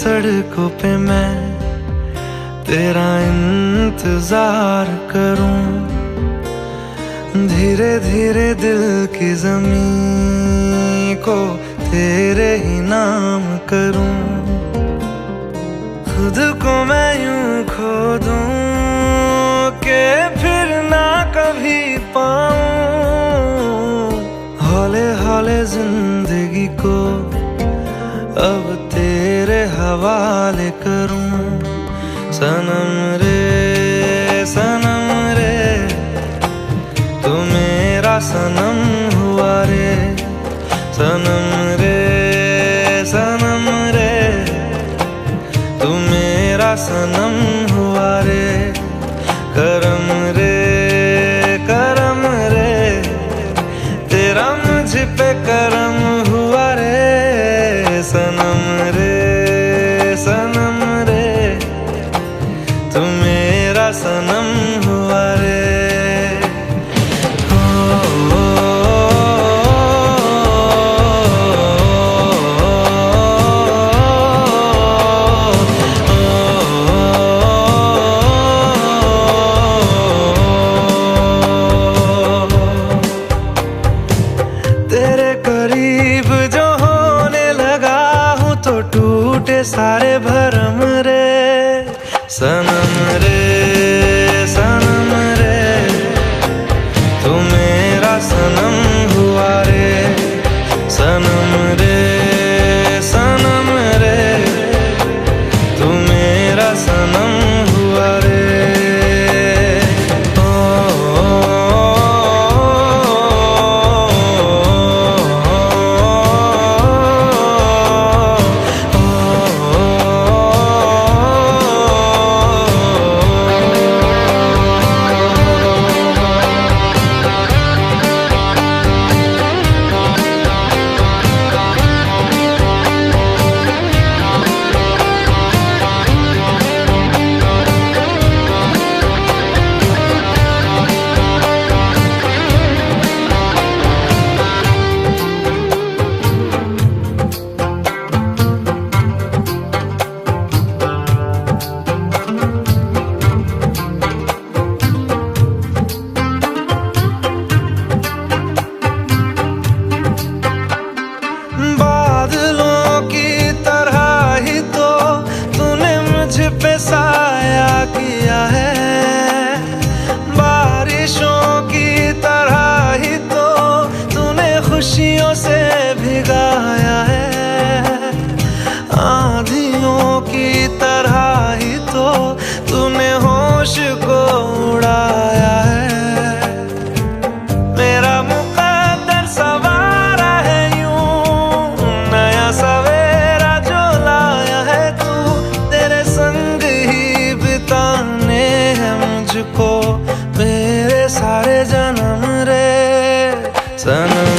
सड़कों पे मैं तेरा इंतजार करूं, धीरे धीरे दिल की ज़मीं को तेरे ही नाम करूं। खुद को मैं यूं खो दूं कि फिर ना कभी पाऊं, हौले हौले जिंदगी को अब तेरे हवाले करूं। सनम रे तू मेरा सनम हुआ रे, सनम रे तू मेरा सनम हुआ रे। करम रे तेरा मुझ पे करम हुआ रे। सनम रे तू मेरा सनम हुआ रे। तेरे करीब जो होने लगा हूँ तो टूटे सारे भरम रे। सनम रे तू मेरा सनम हुआ रे। सनम रे तू मेरा सनम हुआ रे। बादलों की तरह ही तो तूने मुझ पे साया किया है, बारिशों की तरह ही तो तूने खुशियों से भिगाया है, आंधियों की तरह ही तो तूने होश को उड़ाया है। मेरा मुकद्दर सवारा है सवेरा जो लाया है तू, तेरे संग ही बिताने हैं मुझको मेरे सारे जन्म रे। सनम